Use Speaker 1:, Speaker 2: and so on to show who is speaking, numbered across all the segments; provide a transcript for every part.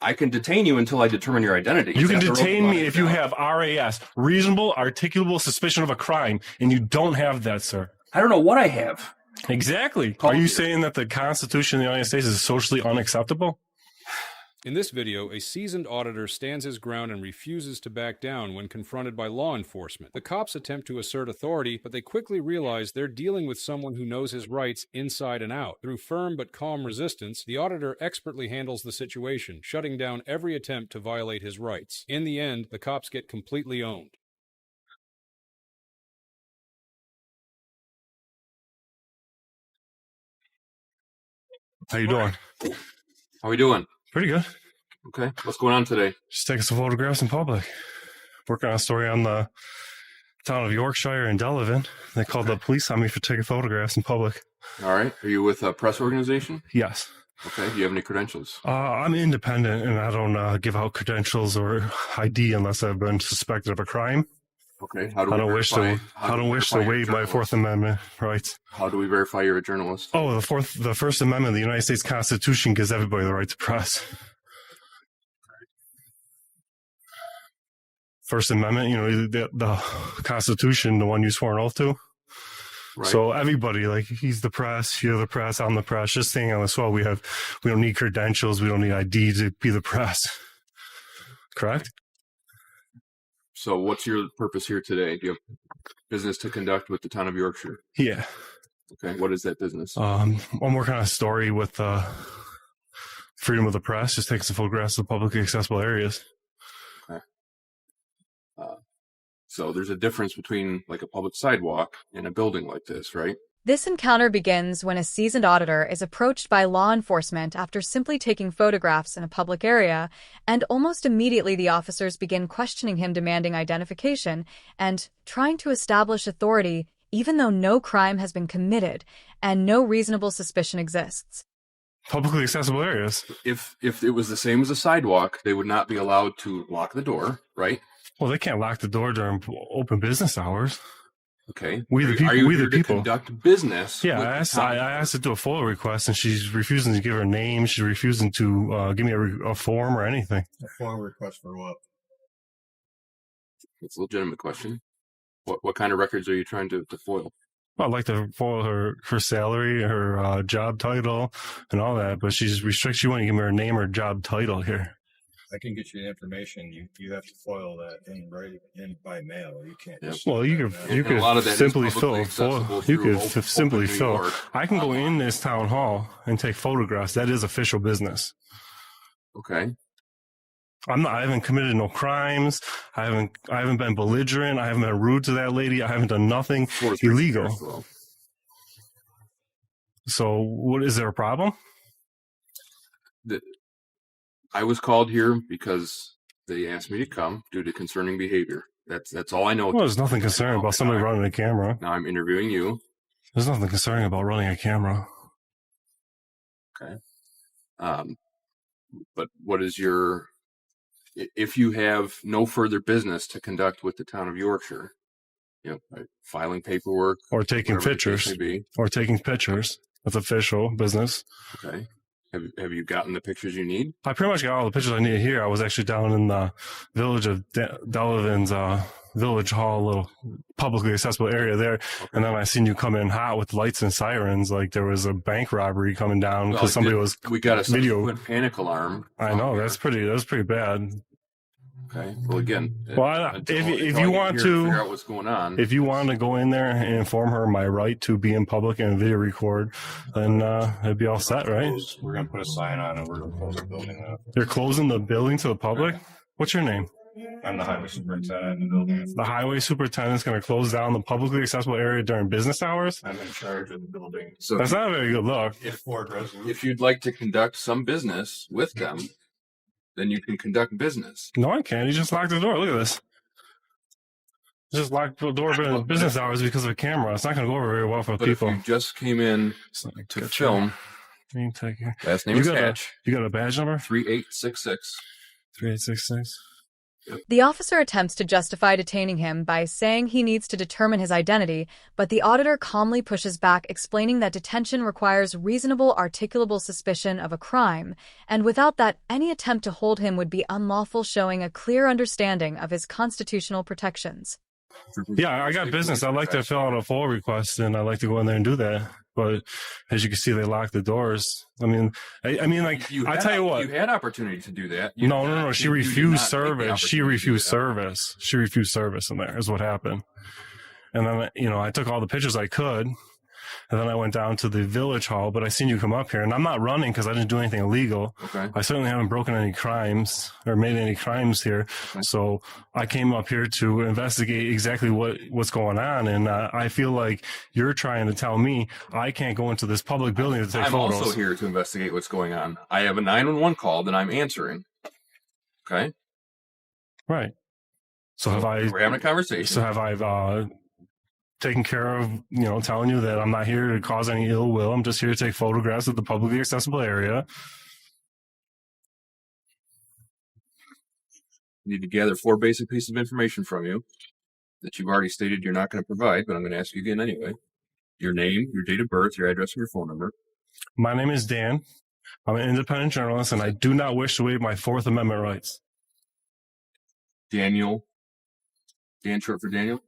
Speaker 1: I can detain you until I determine your identity.
Speaker 2: You can detain me if you have RAS, reasonable articulable suspicion of a crime, and you don't have that, sir.
Speaker 1: I don't know what I have.
Speaker 2: Exactly. Are you saying that the Constitution of the United States is socially unacceptable?
Speaker 3: In this video, a seasoned auditor stands his ground and refuses to back down when confronted by law enforcement. The cops attempt to assert authority, but they quickly realize they're dealing with someone who knows his rights inside and out. Through firm but calm resistance, the auditor expertly handles the situation, shutting down every attempt to violate his rights. In the end, the cops get completely owned.
Speaker 2: How you doing?
Speaker 1: How are we doing?
Speaker 2: Pretty good.
Speaker 1: Okay. What's going on today?
Speaker 2: Just taking some photographs in public. Working on a story on the town of Yorkshire and Delavan. They called the police on me for taking photographs in public.
Speaker 1: All right. Are you with a press organization?
Speaker 2: Yes.
Speaker 1: Okay. Do you have any credentials?
Speaker 2: I'm independent, and I don't give out credentials or ID unless I've been suspected of a crime.
Speaker 1: Okay.
Speaker 2: I don't wish to waive my Fourth Amendment rights.
Speaker 1: How do we verify you're a journalist?
Speaker 2: Oh, the First Amendment of the United States Constitution gives everybody the right to press. First Amendment, the Constitution, the one you swore an oath to. Right. So everybody, like, he's the press, you're the press, I'm the press. Just saying on the swell, we don't need credentials, we don't need ID to be the press. Correct?
Speaker 1: So what's your purpose here today? Do you have business to conduct with the town of Yorkshire?
Speaker 2: Yeah.
Speaker 1: Okay. What is that business?
Speaker 2: I'm working on a story with freedom of the press, just taking some photographs of publicly accessible areas.
Speaker 1: Okay. So there's a difference between like a public sidewalk and a building like this, right?
Speaker 4: This encounter begins when a seasoned auditor is approached by law enforcement after simply taking photographs in a public area, and almost immediately the officers begin questioning him, demanding identification and trying to establish authority even though no crime has been committed and no reasonable suspicion exists.
Speaker 2: Publicly accessible areas.
Speaker 1: If it was the same as a sidewalk, they would not be allowed to lock the door, right?
Speaker 2: Well, they can't lock the door during open business hours.
Speaker 1: Okay.
Speaker 2: We the people.
Speaker 1: Are you
Speaker 2: we
Speaker 1: here
Speaker 2: the
Speaker 1: to
Speaker 2: people.
Speaker 1: Conduct business?
Speaker 2: Yeah, I asked to do a FOIA request, and she's refusing to give her name. She's refusing to give me a form or anything.
Speaker 5: A FOIA request for what?
Speaker 1: It's a legitimate question. What kind of records are you trying to foil?
Speaker 2: Well, I'd like to foil her salary, her job title, and all that, but she's restricted. She won't give me her name or job title here.
Speaker 5: I can get you the information. You have to foil that in by mail. You can't.
Speaker 1: Yep.
Speaker 2: Well, you could simply fill. You could simply fill. I can go in this town hall and take photographs. That is official business.
Speaker 1: Okay.
Speaker 2: I haven't committed no crimes. I haven't been belligerent. I haven't been rude to that lady. I haven't done nothing illegal. So, what is there a problem?
Speaker 1: I was called here because they asked me to come due to concerning behavior. That's all I know.
Speaker 2: Well, there's nothing concerning about somebody running a camera.
Speaker 1: Now I'm interviewing you.
Speaker 2: There's nothing concerning about running a camera.
Speaker 1: Okay. But what is your... If you have no further business to conduct with the town of Yorkshire, filing paperwork...
Speaker 2: Or taking pictures. That's official business.
Speaker 1: Okay. Have you gotten the pictures you need?
Speaker 2: I pretty much got all the pictures I needed here. I was actually down in the village of Delavan's village hall, a little publicly accessible area there. Okay. And then I seen you come in hot with lights and sirens, like there was a bank robbery coming down because somebody was
Speaker 1: we got a subsequent panic alarm.
Speaker 2: I know that was pretty bad.
Speaker 1: Okay. Well, again,
Speaker 2: if you want to
Speaker 1: figure out what's going on,
Speaker 2: if you want to go in there and inform her my right to be in public and video record, then it'd be all set, right?
Speaker 5: We're gonna put a sign on it. We're gonna close the building up.
Speaker 2: You're closing the building to the public? What's your name?
Speaker 5: I'm the highway superintendent in the building.
Speaker 2: The highway superintendent's going to close down the publicly accessible area during business hours?
Speaker 5: I'm in charge of the building.
Speaker 1: So
Speaker 2: that's not a very good look.
Speaker 1: If you'd like to conduct some business with them, then you can conduct business.
Speaker 2: No, I can't. You just locked the door. Look at this. Just locked the door during business hours because of a camera. It's not going to go over very well for people.
Speaker 1: If you just came in to film, last name is Hatch.
Speaker 2: You got a badge number?
Speaker 1: 3866.
Speaker 2: 3866.
Speaker 4: The officer attempts to justify detaining him by saying he needs to determine his identity, but the auditor calmly pushes back, explaining that detention requires reasonable articulable suspicion of a crime, and without that, any attempt to hold him would be unlawful, showing a clear understanding of his constitutional protections.
Speaker 2: Yeah, I got business. I like to fill out a FOIL request, and I like to go in there and do that. But as you can see, they locked the doors. I mean, like, I tell you what.
Speaker 1: You had opportunity to do that.
Speaker 2: No. She refused service. She refused service. She refused service in there is what happened. And then, I took all the pictures I could. And then I went down to the village hall, but I seen you come up here, and I'm not running because I didn't do anything illegal.
Speaker 1: Okay.
Speaker 2: I certainly haven't broken any crimes or made any crimes here. Okay. So I came up here to investigate exactly what's going on. And I feel like you're trying to tell me I can't go into this public building to take photos.
Speaker 1: I'm also here to investigate what's going on. I have a 911 call that I'm answering. Okay.
Speaker 2: Right. So
Speaker 1: we're having a conversation.
Speaker 2: So have I taking care of, telling you that I'm not here to cause any ill will. I'm just here to take photographs of the publicly accessible area.
Speaker 1: I need to gather 4 basic pieces of information from you that you've already stated you're not going to provide, but I'm going to ask you again anyway. Your name, your date of birth, your address, and your phone number.
Speaker 2: My name is Dan. I'm an independent journalist, and I do not wish to waive my 4th Amendment rights.
Speaker 1: Daniel. Dan short for Daniel?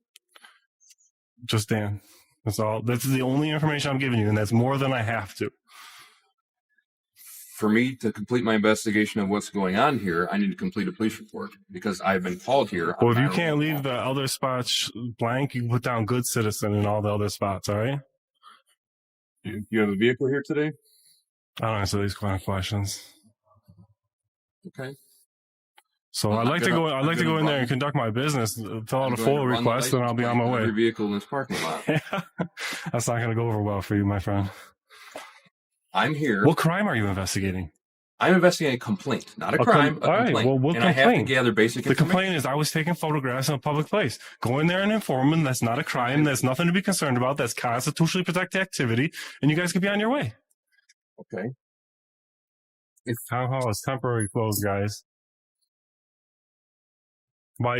Speaker 2: Just Dan. That's all. That's the only information I'm giving you, and that's more than I have to.
Speaker 1: For me to complete my investigation of what's going on here, I need to complete a police report because I've been called here.
Speaker 2: Well, if you can't leave the other spots blank, you can put down good citizen in all the other spots, all right?
Speaker 1: You have a vehicle here today?
Speaker 2: I don't answer these kind of questions.
Speaker 1: Okay.
Speaker 2: So I'd like to go in there and conduct my business, fill out a FOIL request, and I'll be on my way.
Speaker 1: Every vehicle in this parking lot.
Speaker 2: That's not going to go over well for you, my friend.
Speaker 1: I'm here.
Speaker 2: What crime are you investigating?
Speaker 1: I'm investigating a complaint, not a crime, a complaint.
Speaker 2: Right, well, what
Speaker 1: and
Speaker 2: complaint?
Speaker 1: I have to gather basic information.
Speaker 2: The complaint is I was taking photographs in a public place. Go in there and inform them that's not a crime, that's nothing to be concerned about, that's constitutionally protected activity, and you guys could be on your way.
Speaker 1: Okay.
Speaker 2: Town hall is temporarily closed, guys.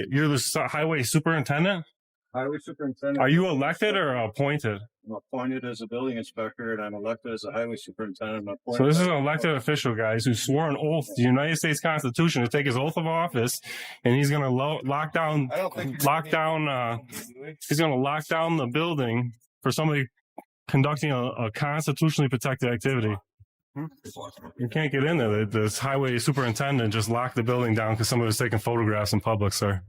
Speaker 2: You're the highway superintendent?
Speaker 5: Highway superintendent.
Speaker 2: Are you elected or appointed?
Speaker 5: I'm appointed as a building inspector, and I'm elected as a highway superintendent.
Speaker 2: So this is an elected official, guys, who swore an oath to the United States Constitution to take his oath of office, and he's going to lock down the building for somebody conducting a constitutionally protected activity. You can't get in there. This highway superintendent just locked the building down because somebody was taking photographs in public, sir.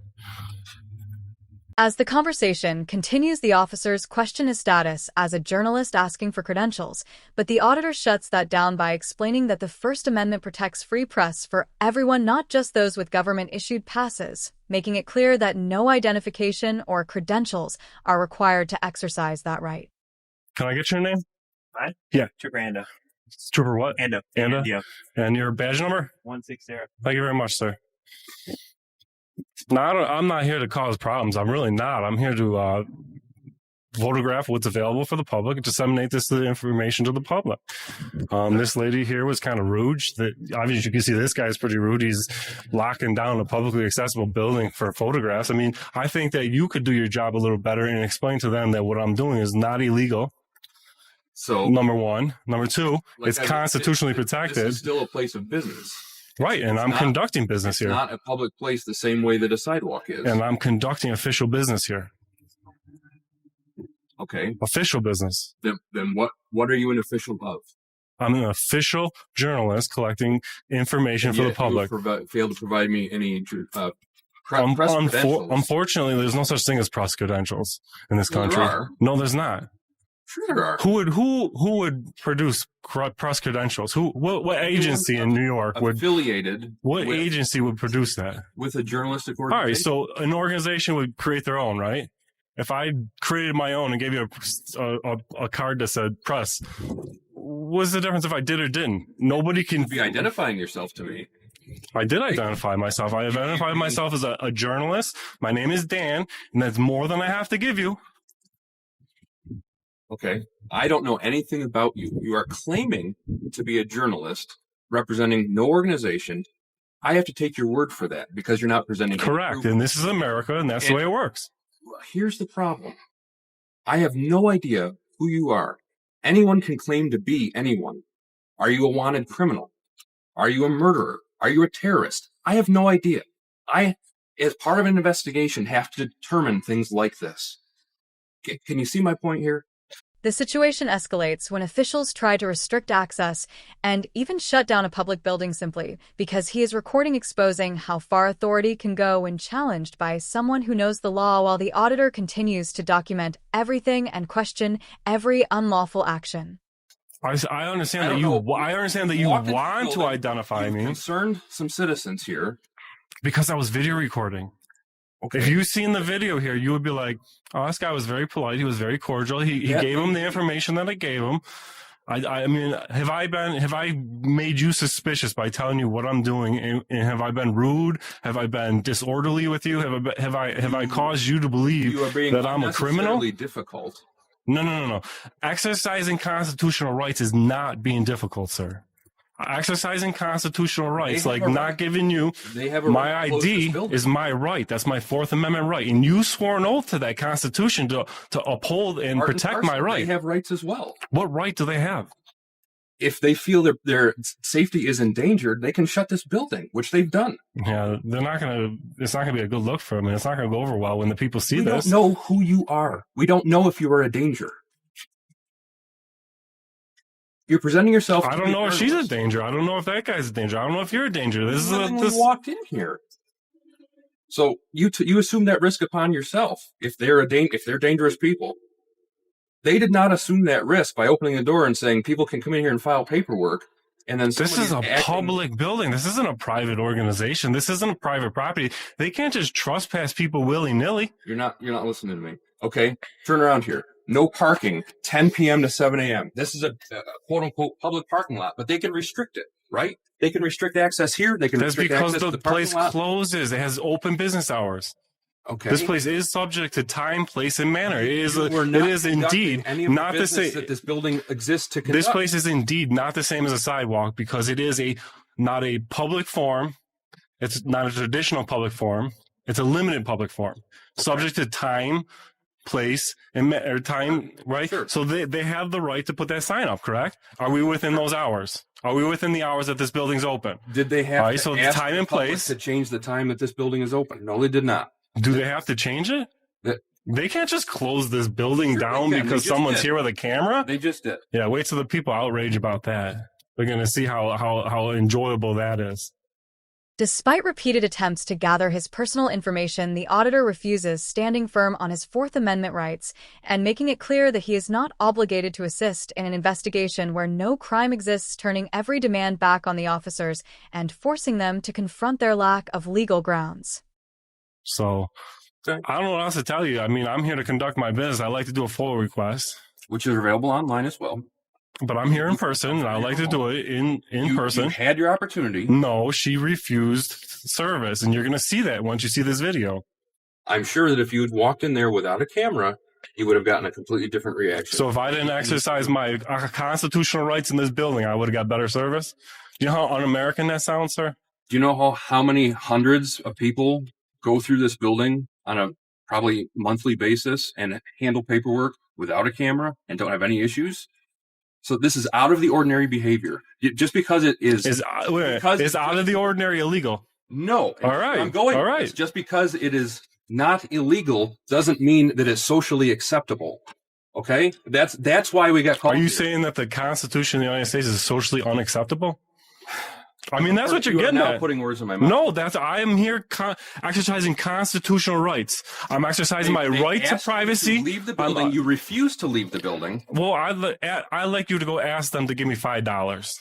Speaker 4: As the conversation continues, the officers question his status as a journalist asking for credentials, but the auditor shuts that down by explaining that the First Amendment protects free press for everyone, not just those with government-issued passes, making it clear that no identification or credentials are required to exercise that right.
Speaker 2: Can I get your name?
Speaker 6: What?
Speaker 2: Yeah.
Speaker 6: Trooper Anda.
Speaker 2: Trooper what?
Speaker 6: Anda.
Speaker 2: Anda? And your badge number?
Speaker 6: 160.
Speaker 2: Thank you very much, sir. No, I'm not here to cause problems. I'm really not. I'm here to photograph what's available for the public and disseminate this information to the public. This lady here was kind of rude. Obviously, you can see this guy's pretty rude. He's locking down a publicly accessible building for photographs. I mean, I think that you could do your job a little better and explain to them that what I'm doing is not illegal.
Speaker 1: So,
Speaker 2: number one. Number two, it's constitutionally protected.
Speaker 1: This is still a place of business.
Speaker 2: Right, and I'm conducting business here.
Speaker 1: It's not a public place the same way that a sidewalk is.
Speaker 2: And I'm conducting official business here.
Speaker 1: Okay.
Speaker 2: Official business.
Speaker 1: Then what are you an official of?
Speaker 2: I'm an official journalist collecting information for the public.
Speaker 1: You fail to provide me any press credentials.
Speaker 2: Unfortunately, there's no such thing as press credentials in this country.
Speaker 1: There are.
Speaker 2: No, there's not.
Speaker 1: Sure there are.
Speaker 2: Who would produce press credentials? What agency in New York would
Speaker 1: affiliated?
Speaker 2: What agency would produce that?
Speaker 1: With a journalistic organization.
Speaker 2: All right, so an organization would create their own, right? If I created my own and gave you a card that said press, what's the difference if I did or didn't? Nobody can
Speaker 1: be identifying yourself to me.
Speaker 2: I did identify myself. I identified myself as a journalist. My name is Dan, and that's more than I have to give you.
Speaker 1: Okay. I don't know anything about you. You are claiming to be a journalist representing no organization I have to take your word for that because you're not presenting.
Speaker 2: Correct. And this is America, and that's the way it works.
Speaker 1: Here's the problem. I have no idea who you are. Anyone can claim to be anyone. Are you a wanted criminal? Are you a murderer? Are you a terrorist? I have no idea. I, as part of an investigation, have to determine things like this. Can you see my point here?
Speaker 4: The situation escalates when officials try to restrict access and even shut down a public building simply because he is recording, exposing how far authority can go when challenged by someone who knows the law, while the auditor continues to document everything and question every unlawful action.
Speaker 2: I understand that you want to identify me.
Speaker 1: Concerned some citizens here.
Speaker 2: Because I was video recording. Okay. If you seen the video here, you would be like, "Oh, this guy was very polite. He was very cordial. He gave him the information that I gave him." I mean, have I made you suspicious by telling you what I'm doing? And have I been rude? Have I been disorderly with you? Have I caused you to believe that I'm a criminal?
Speaker 1: Difficult.
Speaker 2: No. Exercising constitutional rights is not being difficult, sir. Exercising constitutional rights, like not giving you my ID, is my right. That's my Fourth Amendment right. And you swore an oath to that Constitution to uphold and protect my right.
Speaker 1: They have rights as well.
Speaker 2: What right do they have?
Speaker 1: If they feel their safety is endangered, they can shut this building, which they've done.
Speaker 2: Yeah, it's not going to be a good look for them, and it's not going to go over well when the people see this.
Speaker 1: We don't know who you are. We don't know if you are a danger. You're presenting yourself.
Speaker 2: I don't know if she's a danger. I don't know if that guy's a danger. I don't know if you're a danger. This
Speaker 1: walked in here. So you assume that risk upon yourself. If they're dangerous people, they did not assume that risk by opening the door and saying people can come in here and file paperwork. And then
Speaker 2: this is a public building. This isn't a private organization. This isn't a private property. They can't just trespass people willy nilly.
Speaker 1: You're not listening to me. Okay, turn around here. No parking, 10 p.m. to 7 a.m. This is a quote-unquote public parking lot, but they can restrict it, right? They can restrict access here. They can restrict access to the parking lot.
Speaker 2: That's because the place closes. It has open business hours.
Speaker 1: Okay.
Speaker 2: This place is subject to time, place, and manner. It is indeed not the same
Speaker 1: that this building exists to conduct.
Speaker 2: This place is indeed not the same as a sidewalk because it is not a public forum. It's not a traditional public forum. It's a limited public forum, subject to time, place, and time, right?
Speaker 1: Sure.
Speaker 2: So they have the right to put that sign up, correct? Are we within those hours? Are we within the hours that this building's open?
Speaker 1: Did they have
Speaker 2: to ask time and place
Speaker 1: to change the time that this building is open? No, they did not.
Speaker 2: Do they have to change it? They can't just close this building down because someone's here with a camera?
Speaker 1: They just did.
Speaker 2: Yeah, wait till the people outrage about that. They're going to see how enjoyable that is.
Speaker 4: Despite repeated attempts to gather his personal information, the auditor refuses, standing firm on his Fourth Amendment rights and making it clear that he is not obligated to assist in an investigation where no crime exists, turning every demand back on the officers and forcing them to confront their lack of legal grounds.
Speaker 2: So, I don't know what else to tell you. I mean, I'm here to conduct my business. I like to do a FOIA request,
Speaker 1: which is available online as well.
Speaker 2: But I'm here in person, and I like to do it in person.
Speaker 1: You had your opportunity.
Speaker 2: No, she refused service, and you're going to see that once you see this video.
Speaker 1: I'm sure that if you had walked in there without a camera, you would have gotten a completely different reaction.
Speaker 2: So if I didn't exercise my constitutional rights in this building, I would have got better service? Do you know how un-American that sounds, sir?
Speaker 1: Do you know how many hundreds of people go through this building on a probably monthly basis and handle paperwork without a camera and don't have any issues? So this is out of the ordinary behavior. Just because it is
Speaker 2: out of the ordinary illegal.
Speaker 1: No.
Speaker 2: All right.
Speaker 1: I'm going.
Speaker 2: All right.
Speaker 1: Just because it is not illegal doesn't mean that it's socially acceptable. Okay? That's why we got called.
Speaker 2: Are you saying that the Constitution of the United States is socially unacceptable? I mean, that's what you're getting at.
Speaker 1: Now putting words in my mouth.
Speaker 2: No, I am here exercising constitutional rights. I'm exercising my right to privacy.
Speaker 1: You to leave the building. You refuse to leave the building.
Speaker 2: Well, I'd like you to go ask them to give me $5.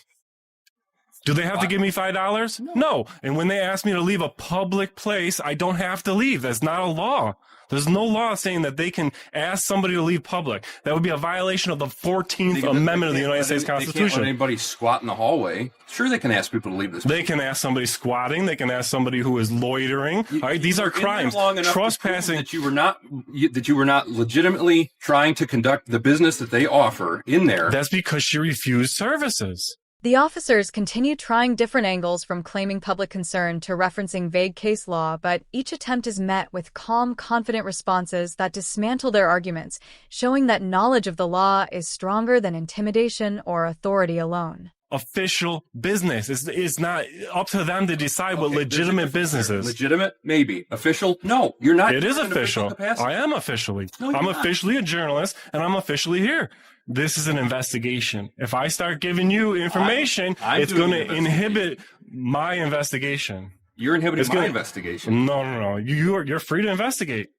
Speaker 2: Do they have to give me $5? No. And when they ask me to leave a public place, I don't have to leave. That's not a law. There's no law saying that they can ask somebody to leave public. That would be a violation of the 14th Amendment of the United States Constitution.
Speaker 1: They can't let anybody squat in the hallway. Sure, they can ask people to leave this place.
Speaker 2: They can ask somebody squatting. They can ask somebody who is loitering. All right, these are crimes. Trespassing.
Speaker 1: That you were not legitimately trying to conduct the business that they offer in there.
Speaker 2: That's because she refused services.
Speaker 4: The officers continue trying different angles from claiming public concern to referencing vague case law, but each attempt is met with calm, confident responses that dismantle their arguments, showing that knowledge of the law is stronger than intimidation or authority alone.
Speaker 2: Official business. It's not up to them to decide what legitimate business is.
Speaker 1: Legitimate? Maybe. Official? No, you're not.
Speaker 2: It is official. I am officially.
Speaker 1: No,
Speaker 2: I'm
Speaker 1: not.
Speaker 2: Officially a journalist, and I'm officially here. This is an investigation. If I start giving you information, it's going to inhibit my investigation.
Speaker 1: You're inhibiting my investigation.
Speaker 2: No. You're free to investigate.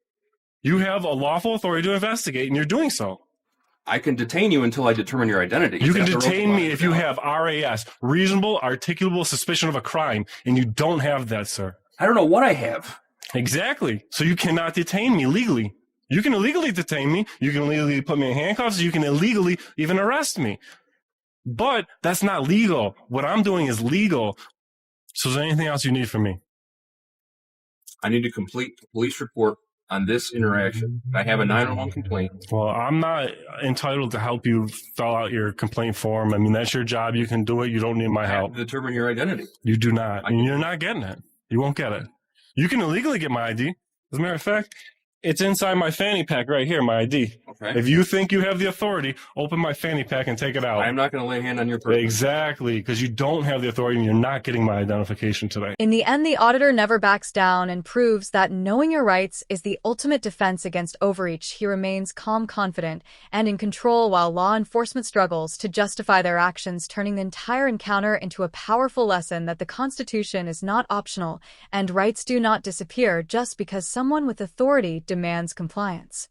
Speaker 2: You have a lawful authority to investigate, and you're doing so.
Speaker 1: I can detain you until I determine your identity.
Speaker 2: You can detain me if you have RAS, reasonable, articulable suspicion of a crime, and you don't have that, sir.
Speaker 1: I don't know what I have.
Speaker 2: Exactly. So you cannot detain me legally. You can illegally detain me. You can illegally put me in handcuffs. You can illegally even arrest me. But that's not legal. What I'm doing is legal. So is there anything else you need from me?
Speaker 1: I need to complete the police report on this interaction. I have a 911 complaint.
Speaker 2: Well, I'm not entitled to help you fill out your complaint form. I mean, that's your job. You can do it. You don't need my
Speaker 1: I have
Speaker 2: help.
Speaker 1: to determine your identity.
Speaker 2: You do not. And you're not getting it. You won't get it. You can illegally get my ID. As a matter of fact, it's inside my fanny pack right here, my ID.
Speaker 1: Okay.
Speaker 2: If you think you have the authority, open my fanny pack and take it out.
Speaker 1: I'm not going to lay a hand on your person.
Speaker 2: Exactly, because you don't have the authority and you're not getting my identification today.
Speaker 4: In the end, the auditor never backs down and proves that knowing your rights is the ultimate defense against overreach. He remains calm, confident, and in control while law enforcement struggles to justify their actions, turning the entire encounter into a powerful lesson that the Constitution is not optional and rights do not disappear just because someone with authority demands compliance.